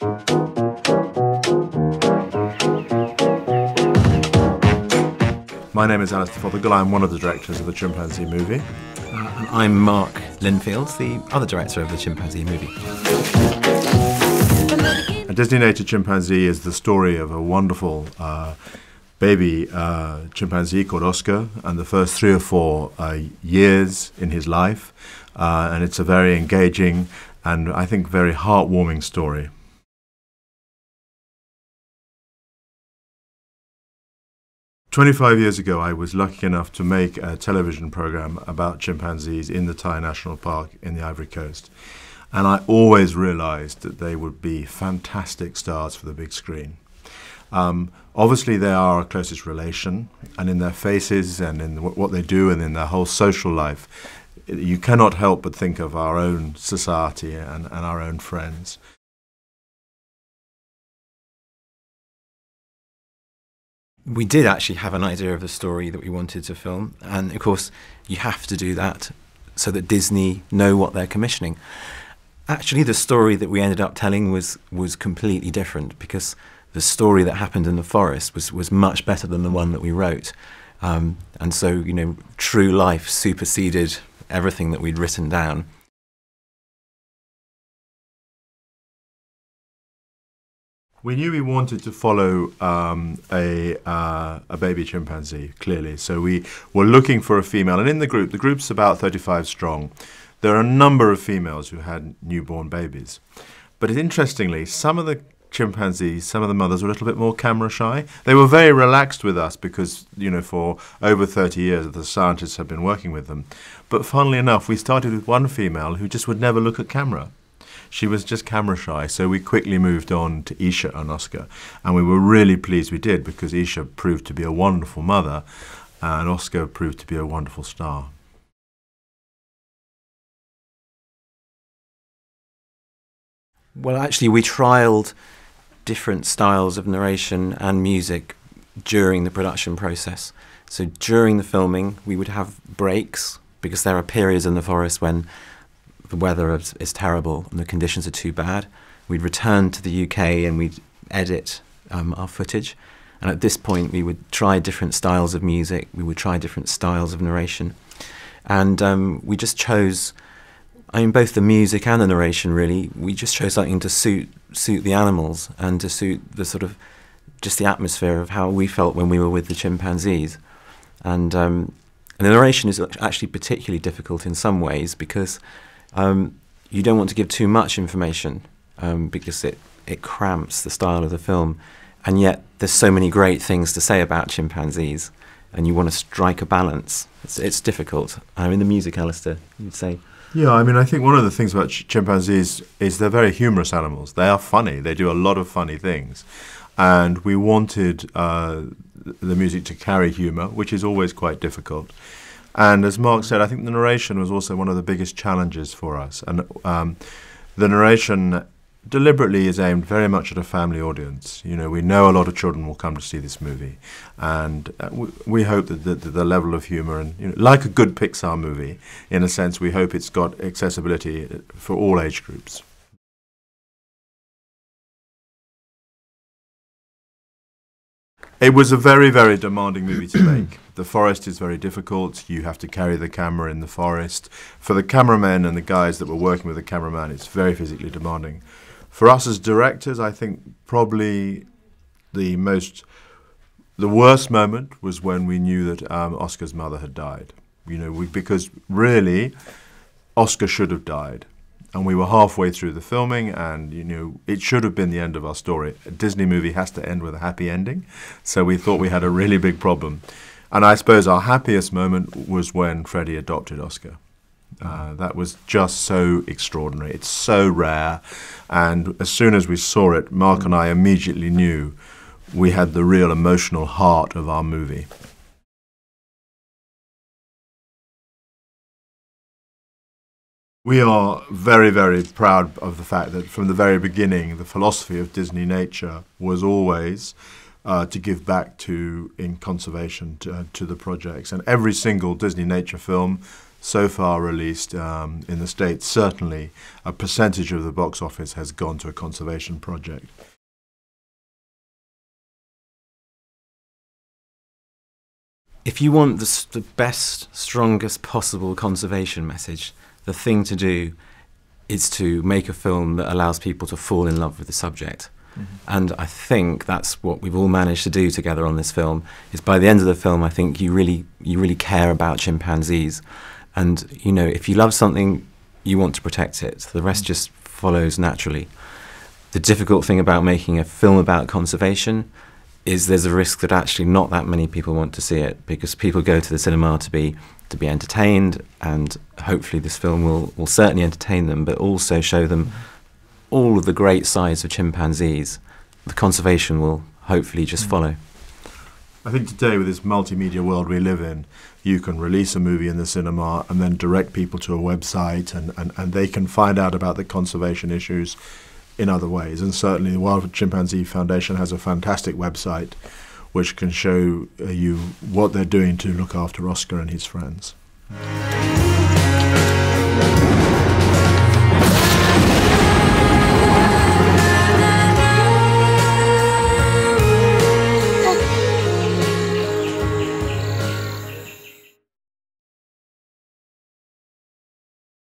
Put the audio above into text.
My name is Alastair Fothergill. I'm one of the directors of the Chimpanzee movie. And I'm Mark Linfield, the other director of the Chimpanzee movie. A Disneynature Chimpanzee is the story of a wonderful baby chimpanzee called Oscar, and the first 3 or 4 years in his life. And it's a very engaging and I think very heartwarming story. "25 years ago, I was lucky enough to make a television program about chimpanzees in the Thai National Park in the Ivory Coast. And I always realized that they would be fantastic stars for the big screen. Obviously, they are our closest relation, and in their faces and in what they do and in their whole social life, you cannot help but think of our own society and our own friends. We did actually have an idea of the story that we wanted to film, and of course you have to do that so that Disney know what they're commissioning. Actually, the story that we ended up telling was completely different, because the story that happened in the forest was much better than the one that we wrote. And so, you know, true life superseded everything that we'd written down. We knew we wanted to follow a baby chimpanzee, clearly. So we were looking for a female. And in the group's about 35 strong. There are a number of females who had newborn babies. But interestingly, some of the chimpanzees, some of the mothers were a little bit more camera shy. They were very relaxed with us because, you know, for over 30 years the scientists have been working with them. But funnily enough, we started with one female who just would never look at camera. She was just camera shy, so we quickly moved on to Isha and Oscar. And we were really pleased we did, because Isha proved to be a wonderful mother and Oscar proved to be a wonderful star. Well, actually, we trialled different styles of narration and music during the production process. So during the filming, we would have breaks, because there are periods in the forest when the weather is terrible and the conditions are too bad. We'd return to the UK and we'd edit our footage. And at this point, we would try different styles of music. We would try different styles of narration. And we just chose, I mean, both the music and the narration, really, we just chose something to suit the animals and to suit the sort of, just the atmosphere of how we felt when we were with the chimpanzees. And the narration is actually particularly difficult in some ways, because you don't want to give too much information, because it cramps the style of the film. And yet there's so many great things to say about chimpanzees, and you want to strike a balance. It's difficult. In the music, Alastair, you'd say? Yeah, I mean, I think one of the things about chimpanzees is they're very humorous animals. They are funny. They do a lot of funny things. And we wanted the music to carry humour, which is always quite difficult. And as Mark said, I think the narration was also one of the biggest challenges for us. And the narration deliberately is aimed very much at a family audience. You know, we know a lot of children will come to see this movie. And we hope that the level of humour, and you know, like a good Pixar movie, in a sense, we hope it's got accessibility for all age groups. It was a very, very demanding movie to make. The forest is very difficult. You have to carry the camera in the forest. For the cameramen and the guys that were working with the cameraman, it's very physically demanding. For us as directors, I think probably the worst moment was when we knew that Oscar's mother had died. You know, because really, Oscar should have died. And we were halfway through the filming, and you know, it should have been the end of our story. A Disney movie has to end with a happy ending, so we thought we had a really big problem. And I suppose our happiest moment was when Freddie adopted Oscar. That was just so extraordinary. It's so rare, and as soon as we saw it, Mark and I immediately knew we had the real emotional heart of our movie. We are very, very proud of the fact that from the very beginning, the philosophy of Disneynature was always to give back in conservation to the projects. And every single Disneynature film so far released in the States, certainly a percentage of the box office has gone to a conservation project. If you want the best, strongest possible conservation message, the thing to do is to make a film that allows people to fall in love with the subject. And I think that's what we've all managed to do together on this film, is by the end of the film I think you really care about chimpanzees. And, you know, if you love something, you want to protect it. The rest just follows naturally. The difficult thing about making a film about conservation is there's a risk that actually not that many people want to see it, because people go to the cinema to be entertained, and hopefully this film will certainly entertain them, but also show them all of the great sides of chimpanzees. The conservation will hopefully just follow. I think today, with this multimedia world we live in, you can release a movie in the cinema and then direct people to a website, and they can find out about the conservation issues in other ways. And certainly the Wild Chimpanzee Foundation has a fantastic website which can show you what they're doing to look after Oscar and his friends.